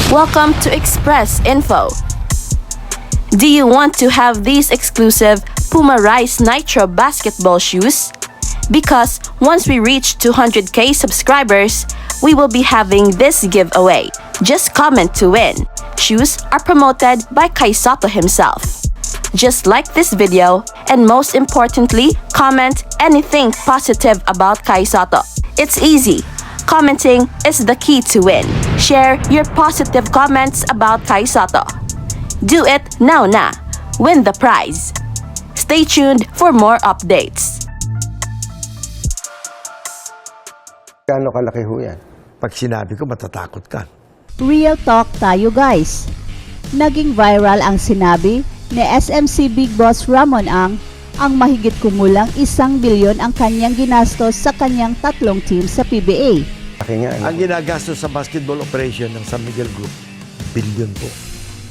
Welcome to Express Info. Do you want to have these exclusive Puma Rise Nitro basketball shoes? Because once we reach 200k subscribers, we will be having this giveaway. Just comment to win. Shoes are promoted by Kai Soto himself. Just like this video, and most importantly, comment anything positive about Kai Soto. It's easy. Commenting is the key to win. Share your positive comments about Kai Soto. Do it now na. Win the prize. Stay tuned for more updates. Gaano kalaki ho yan? Pag sinabi ko, matatakot ka. Real talk tayo guys. Naging viral ang sinabi ni SMC Big Boss Ramon ang mahigit kumulang 1 bilyon ang kanyang ginastos sa kanyang 3 teams sa PBA. Ang ginagastos sa basketball operation ng San Miguel Group, bilyon po.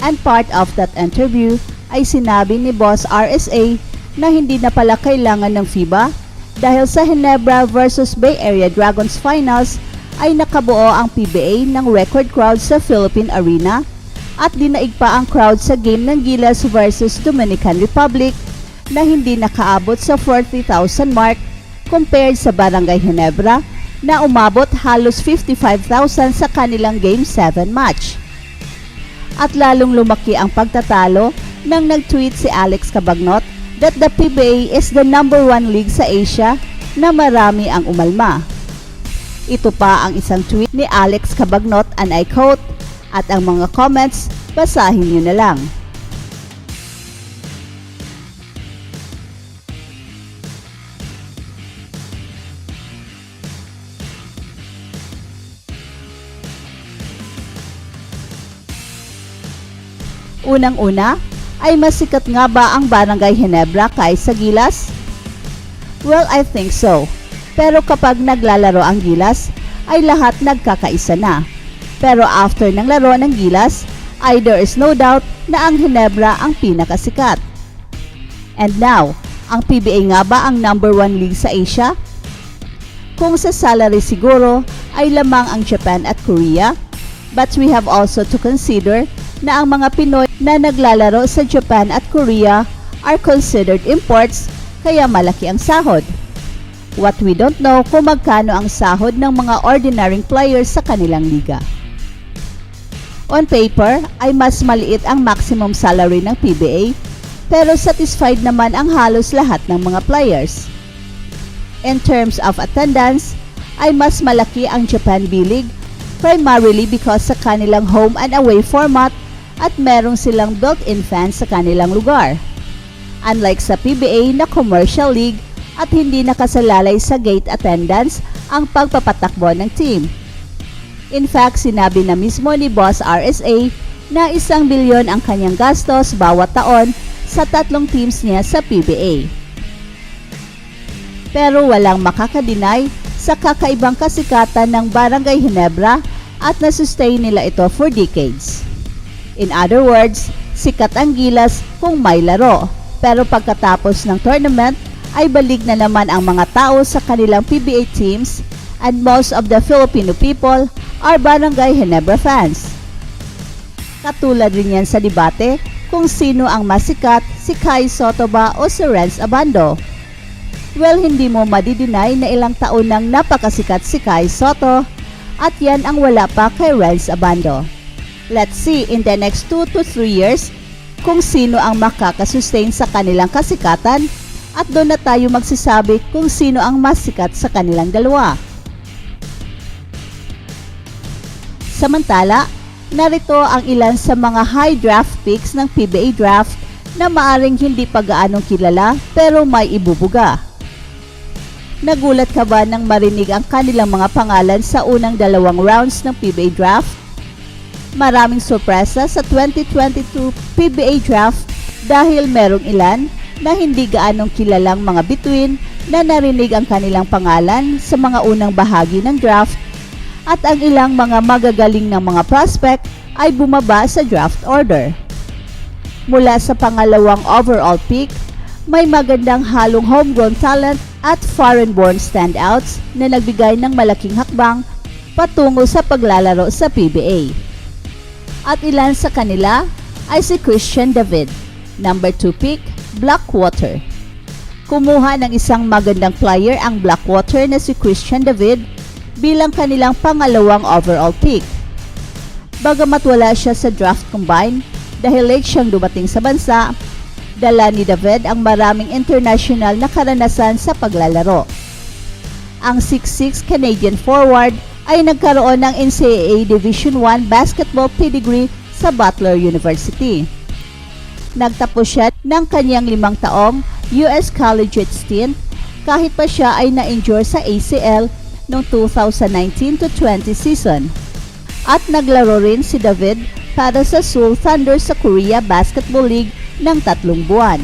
And part of that interview ay sinabi ni Boss RSA na hindi na pala kailangan ng FIBA dahil sa Ginebra versus Bay Area Dragons Finals ay nakabuo ang PBA ng record crowd sa Philippine Arena at dinaig pa ang crowd sa game ng Gilas versus Dominican Republic na hindi nakaabot sa 40,000 mark compared sa Barangay Ginebra na umabot halos 55,000 sa kanilang Game 7 match. At lalong lumaki ang pagtatalo nang nag-tweet si Alex Cabagnot that the PBA is the #1 league sa Asia na marami ang umalma. Ito pa ang isang tweet ni Alex Cabagnot and I quote, at ang mga comments, basahin niyo na lang. Unang-una, ay mas sikat nga ba ang Barangay Ginebra kaysa Gilas? Well, I think so. Pero kapag naglalaro ang Gilas, ay lahat nagkakaisa na. Pero after ng laro ng Gilas, ay there is no doubt na ang Ginebra ang pinakasikat. And now, ang PBA nga ba ang #1 league sa Asia? Kung sa salary siguro, ay lamang ang Japan at Korea. But we have also to consider na ang mga Pinoy na naglalaro sa Japan at Korea are considered imports kaya malaki ang sahod. What we don't know kung magkano ang sahod ng mga ordinary players sa kanilang liga. On paper ay mas maliit ang maximum salary ng PBA pero satisfied naman ang halos lahat ng mga players. In terms of attendance ay mas malaki ang Japan B-League primarily because sa kanilang home and away format at merong silang built-in fans sa kanilang lugar. Unlike sa PBA na commercial league at hindi nakasalalay sa gate attendance ang pagpapatakbo ng team. In fact, sinabi na mismo ni Boss RSA na 1 bilyon ang kanyang gastos bawat taon sa 3 teams niya sa PBA. Pero walang makakadeny sa kakaibang kasikatan ng Barangay Ginebra at nasustain nila ito for decades. In other words, sikat ang Gilas kung may laro. Pero pagkatapos ng tournament, ay balik na naman ang mga tao sa kanilang PBA teams and most of the Filipino people are Barangay Ginebra fans. Katulad rin yan sa debate kung sino ang mas sikat, si Kai Soto ba o si Renz Abando. Well, hindi mo madideny na ilang taon nang napakasikat si Kai Soto at yan ang wala pa kay Renz Abando. Let's see in the next 2 to 3 years kung sino ang makakasustain sa kanilang kasikatan at doon na tayo magsasabi kung sino ang mas sikat sa kanilang dalawa. Samantala, narito ang ilan sa mga high draft picks ng PBA draft na maaring hindi pa gaanong kilala pero may ibubuga. Nagulat ka ba nang marinig ang kanilang mga pangalan sa unang 2 rounds ng PBA draft? Maraming sorpresa sa 2022 PBA draft dahil merong ilan na hindi gaanong kilalang mga bituin na narinig ang kanilang pangalan sa mga unang bahagi ng draft at ang ilang mga magagaling ng mga prospect ay bumaba sa draft order. Mula sa pangalawang overall pick, may magandang halong homegrown talent at foreign-born standouts na nagbigay ng malaking hakbang patungo sa paglalaro sa PBA. At ilan sa kanila ay si Christian David. Number 2 pick, Blackwater. Kumuha ng isang magandang player ang Blackwater na si Christian David bilang kanilang pangalawang overall pick. Bagamat wala siya sa draft combine dahil late siyang dumating sa bansa, dala ni David ang maraming international na karanasan sa paglalaro. Ang 6'6" Canadian forward ay nagkaroon ng NCAA Division I basketball pedigree sa Butler University. Nagtapos siya ng kanyang 5 taong US collegiate stint kahit pa siya ay na-injure sa ACL noong 2019-20 season. At naglaro rin si David para sa Seoul Thunder sa Korea Basketball League ng 3 buwan.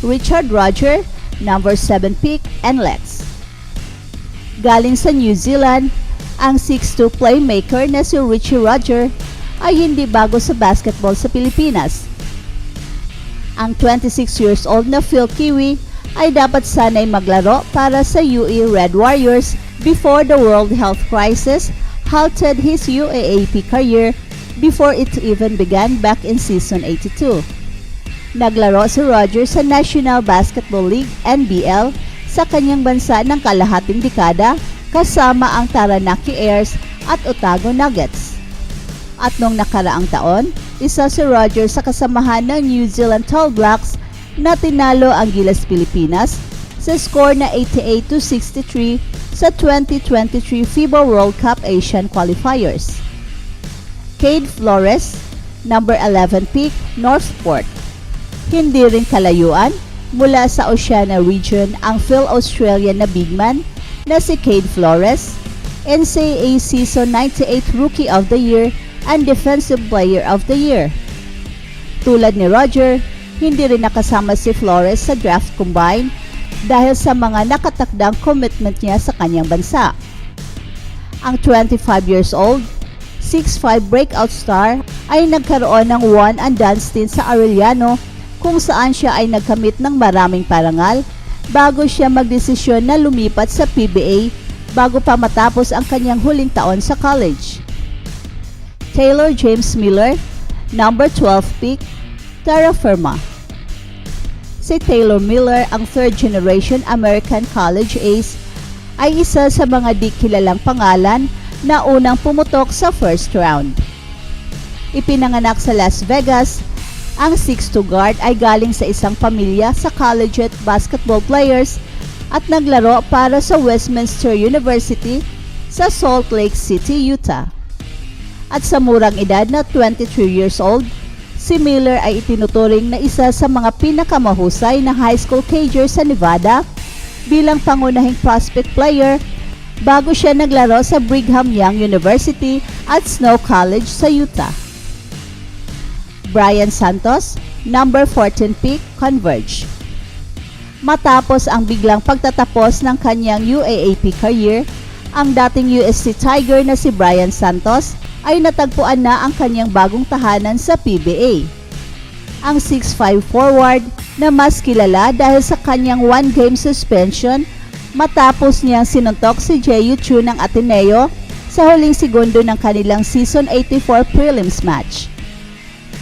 Richard Roger, number 7 pick, NLEX. Galing sa New Zealand, ang 6'2" playmaker na si Richie Roger ay hindi bago sa basketball sa Pilipinas. Ang 26 years old na Phil Kiwi ay dapat sanay maglaro para sa UE Red Warriors before the World Health Crisis halted his UAAP career before it even began back in season 82. Naglaro si Roger sa National Basketball League NBL sa kanyang bansa ng kalahating dekada kasama ang Taranaki Airs at Otago Nuggets. At noong nakaraang taon, isa si Roger sa kasamahan ng New Zealand Tall Blacks na tinalo ang Gilas Pilipinas sa score na 88-63 sa 2023 FIBA World Cup Asian Qualifiers. Cade Flores, number 11 pick, Northport. Hindi rin kalayuan, mula sa Oceania region ang Phil-Australian na big man na si Cade Flores, NCAA Season 98 Rookie of the Year and Defensive Player of the Year. Tulad ni Roger, hindi rin nakasama si Flores sa draft combine dahil sa mga nakatakdang commitment niya sa kanyang bansa. Ang 25 years old, 6'5" breakout star ay nagkaroon ng one and done stint sa Arellano kung saan siya ay nagkamit ng maraming parangal bago siya magdesisyon na lumipat sa PBA bago pa matapos ang kanyang huling taon sa college. Taylor James Miller, number 12 pick, Terra Firma. Si Taylor Miller, ang third generation American college ace, ay isa sa mga di kilalang pangalan na unang pumutok sa first round. Ipinanganak sa Las Vegas, ang 6'2" guard ay galing sa isang pamilya sa collegiate basketball players at naglaro para sa Westminster University sa Salt Lake City, Utah. At sa murang edad na 23 years old, si Miller ay itinuturing na isa sa mga pinakamahusay na high school cager sa Nevada bilang pangunahing prospect player bago siya naglaro sa Brigham Young University at Snow College sa Utah. Brian Santos, number 14 pick, Converge. Matapos ang biglang pagtatapos ng kanyang UAAP career, ang dating USC Tiger na si Brian Santos ay natagpuan na ang kanyang bagong tahanan sa PBA. Ang 6'5" forward na mas kilala dahil sa kanyang one-game suspension matapos niyang sinuntok si Jeyu Chu ng Ateneo sa huling segundo ng kanilang Season 84 prelims match.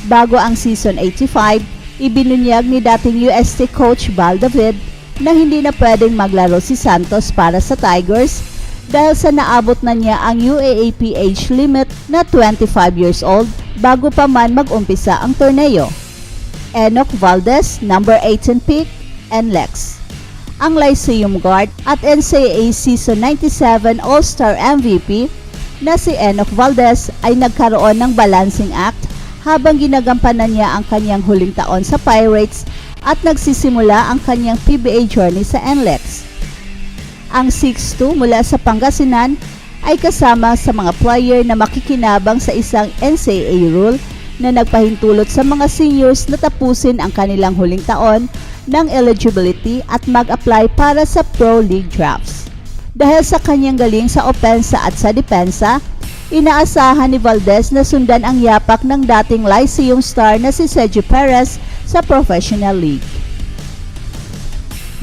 Bago ang Season 85, ibinunyag ni dating UST coach Val David na hindi na pwedeng maglaro si Santos para sa Tigers dahil sa naabot na niya ang UAAP age limit na 25 years old bago pa man mag-umpisa ang torneo. Enoch Valdez, number 18 pick, NLEX. Ang Lyceum guard at NCAA Season 97 All-Star MVP na si Enoch Valdez ay nagkaroon ng balancing act habang ginagampanan niya ang kanyang huling taon sa Pirates at nagsisimula ang kanyang PBA journey sa NLEX. Ang 6'2" mula sa Pangasinan ay kasama sa mga player na makikinabang sa isang NCAA rule na nagpahintulot sa mga seniors na tapusin ang kanilang huling taon ng eligibility at mag-apply para sa Pro League drafts. Dahil sa kanyang galing sa opensa at sa depensa, inaasahan ni Valdez na sundan ang yapak ng dating Lyceum star na si Sergio Perez sa Professional League.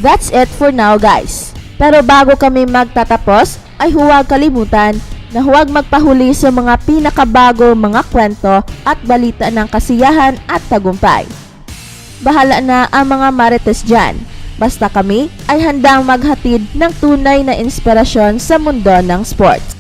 That's it for now, guys. Pero bago kami magtatapos, ay huwag kalimutan na huwag magpahuli sa mga pinakabago mga kwento at balita ng kasiyahan at tagumpay. Bahala na ang mga marites dyan. Basta kami ay handang maghatid ng tunay na inspirasyon sa mundo ng sports.